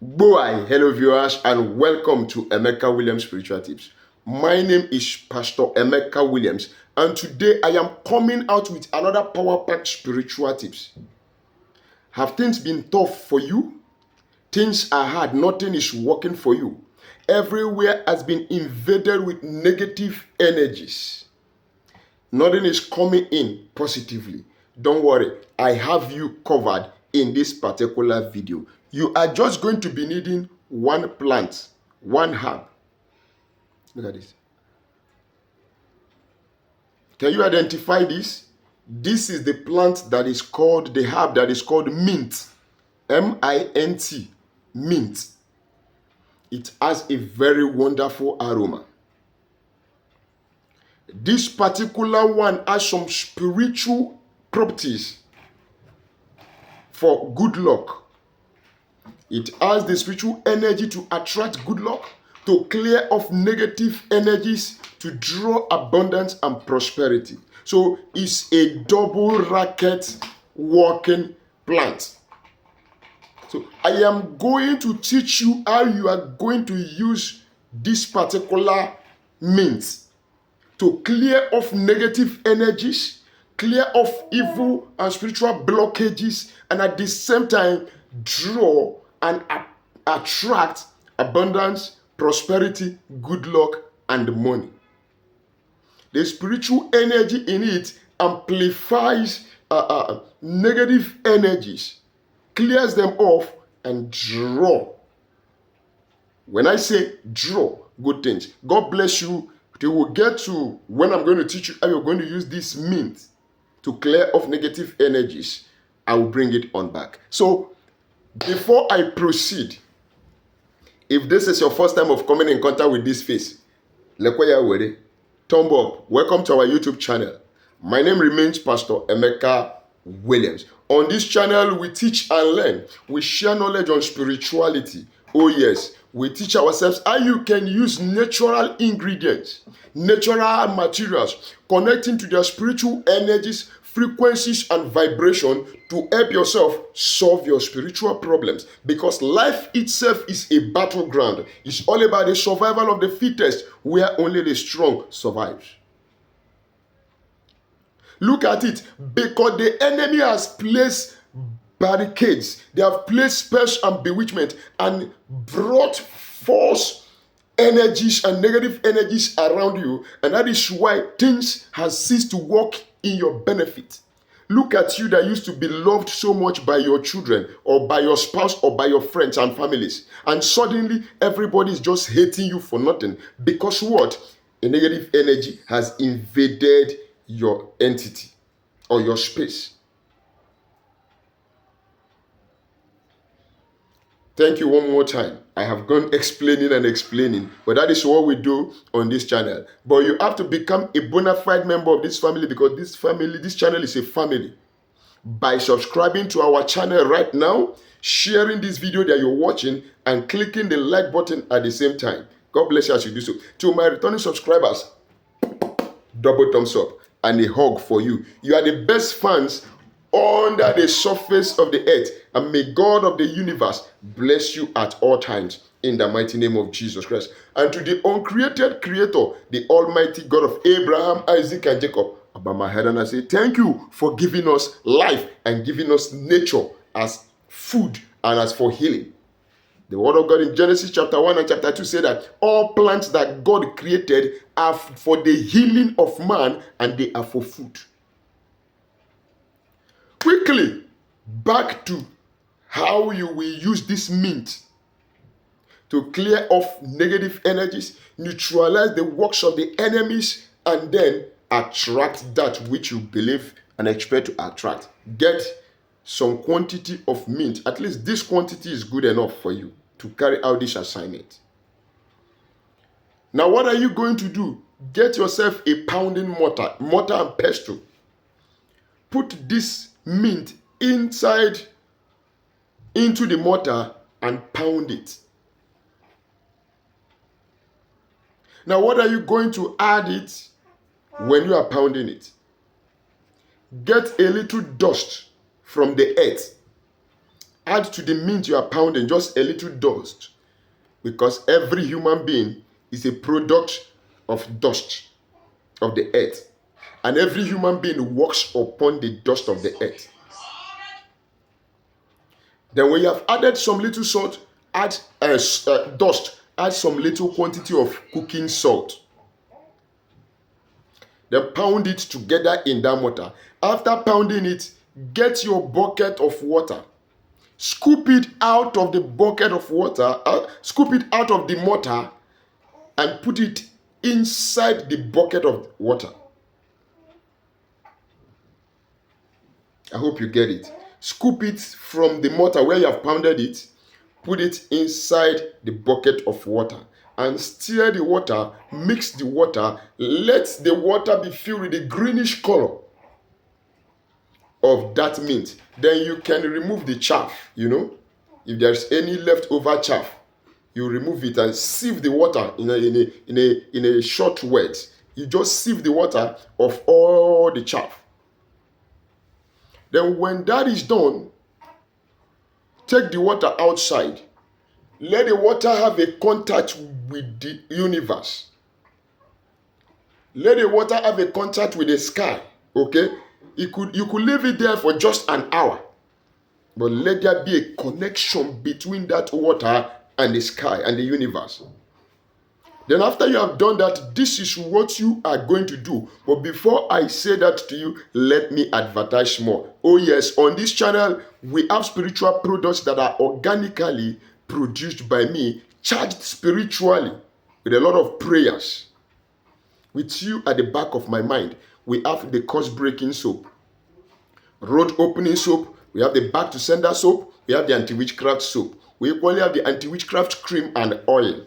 Boy, hello viewers and welcome to Emeka Williams Spiritual Tips. My name is Pastor Emeka Williams and today I am coming out with another power-packed spiritual tips. Have things been tough for you? Things are hard, nothing is working for you. Everywhere has been invaded with negative energies. Nothing is coming in positively. Don't worry, I have you covered in this particular video. You are just going to be needing one plant, one herb. Look at this. Can you identify this? This is the plant that is called, the herb that is called mint. M-I-N-T, mint. It has a very wonderful aroma. This particular one has some spiritual properties for good luck. It has the spiritual energy to attract good luck, to clear off negative energies, to draw abundance and prosperity. So it's a double racket working plant. So I am going to teach you how you are going to use this particular mint to clear off negative energies, clear off evil and spiritual blockages, and at the same time draw and attract abundance, prosperity, good luck, and money. The spiritual energy in it amplifies negative energies, clears them off, and draw. When I say draw, good things. God bless you. We will get to when I'm going to teach you how you're going to use this mint to clear off negative energies. I will bring it on back. So before I proceed, if this is your first time of coming in contact with this face, thumb up. Welcome to our YouTube channel. My name remains Pastor Emeka Williams. On this channel, we teach and learn. We share knowledge on spirituality. Oh yes, we teach ourselves how you can use natural ingredients, natural materials, connecting to their spiritual energies, frequencies, and vibration to help yourself solve your spiritual problems. Because life itself is a battleground. It's all about the survival of the fittest, where only the strong survives. Look at it, because the enemy has placed barricades, they have placed spells and bewitchment and brought false energies and negative energies around you, and that is why things has ceased to work in your benefit. Look at you that used to be loved so much by your children or by your spouse or by your friends and families, and suddenly everybody is just hating you for nothing because what? A negative energy has invaded your entity or your space. Thank you one more time. I have gone explaining, but that is what we do on this channel. But you have to become a bona fide member of this family, because this channel is a family. By subscribing to our channel right now, sharing this video that you're watching, and clicking the like button at the same time. God bless you as you do so. To my returning subscribers, double thumbs up and a hug for you. You are the best fans under the surface of the earth, and may God of the universe bless you at all times in the mighty name of Jesus Christ. And to the uncreated creator, the almighty God of Abraham, Isaac, and Jacob, I bow my head and I say thank you for giving us life and giving us nature as food and as for healing. The word of God in Genesis chapter 1 and chapter 2 say that all plants that God created are for the healing of man, and they are for food. Quickly, back to how you will use this mint to clear off negative energies, neutralize the works of the enemies, and then attract that which you believe and expect to attract. Get some quantity of mint. At least this quantity is good enough for you to carry out this assignment. Now, what are you going to do? Get yourself a pounding mortar and pestle. Put this mint into the mortar and pound it. Now, what are you going to add it when you are pounding it? Get a little dust from the earth Add to the mint you are pounding just a little dust, because every human being is a product of dust of the earth, and every human being walks upon the dust of the earth. Then when you have added some little salt, add dust, add some little quantity of cooking salt. Then pound it together in that mortar. After pounding it, get your bucket of water. Scoop it out of the bucket of water, scoop it out of the mortar, and put it inside the bucket of water. I hope you get it. Scoop it from the mortar where you have pounded it, put it inside the bucket of water, and stir the water, mix the water, let the water be filled with the greenish color of that mint. Then you can remove the chaff, if there's any leftover chaff, you remove it and sieve the water in a short word. You just sieve the water of all the chaff. Then when that is done, take the water outside. Let the water have a contact with the universe. Let the water have a contact with the sky. Okay? You could leave it there for just an hour. But let there be a connection between that water and the sky and the universe. Then after you have done that, this is what you are going to do. But before I say that to you, let me advertise more. Oh yes, on this channel, we have spiritual products that are organically produced by me, charged spiritually with a lot of prayers. With you at the back of my mind, we have the curse-breaking soap, road opening soap, we have the back to sender soap, we have the anti-witchcraft soap. We equally have the anti-witchcraft cream and oil.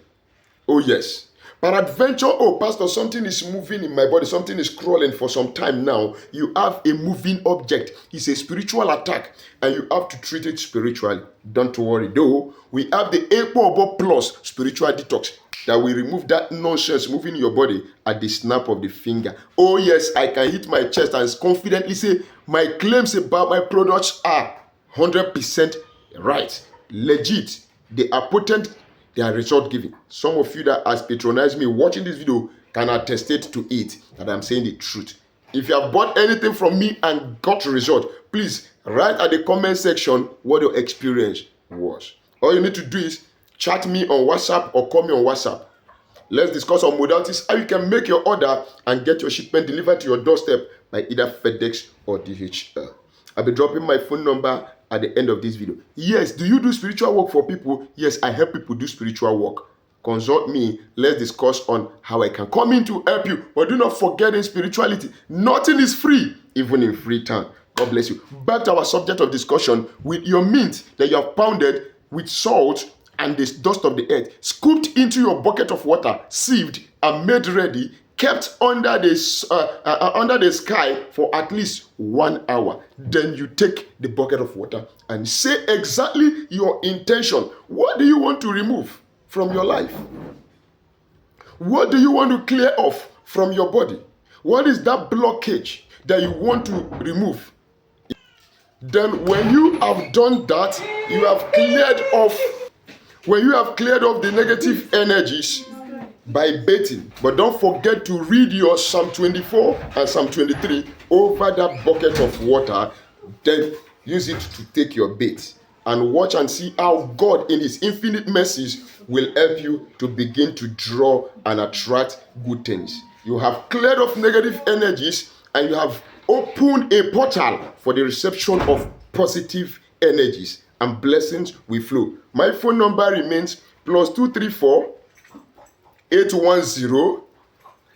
Oh yes. Peradventure, oh pastor, something is moving in my body, something is crawling for some time now. You have a moving object. It's a spiritual attack and you have to treat it spiritually. Don't worry though. We have the Epo Plus spiritual detox that will remove that nonsense moving in your body at the snap of the finger. Oh yes, I can hit my chest and confidently say my claims about my products are 100% right, legit. They are potent. They are result giving. Some of you that has patronized me watching this video can attest to it that I'm saying the truth. If you have bought anything from me and got a result, please write at the comment section what your experience was. All you need to do is chat me on WhatsApp or call me on WhatsApp. Let's discuss on modalities how you can make your order and get your shipment delivered to your doorstep by either FedEx or DHL. I'll be dropping my phone number at the end of this video. Yes, do you do spiritual work for people? Yes, I help people do spiritual work. Consult me. Let's discuss on how I can come in to help you. But do not forget in spirituality, nothing is free, even in free time. God bless you. Back to our subject of discussion with your mint that you have pounded with salt and the dust of the earth, scooped into your bucket of water, sieved and made ready, kept under the sky for at least 1 hour. Then you take the bucket of water and say exactly your intention. What do you want to remove from your life? What do you want to clear off from your body? What is that blockage that you want to remove? Then when you have done that, you have cleared off. When you have cleared off the negative energies by bathing, but don't forget to read your Psalm 24 and Psalm 23 over that bucket of water. Then use it to take your bath and watch and see how God in his infinite mercies will help you to begin to draw and attract good things. You have cleared off negative energies and you have opened a portal for the reception of positive energies, and blessings will flow. My phone number remains +234 810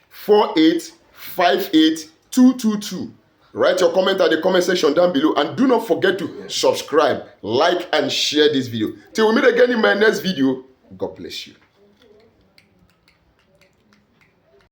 4858 222. Write your comment at the comment section down below and do not forget to subscribe, like and share this video. Till we meet again in my next video, God bless you.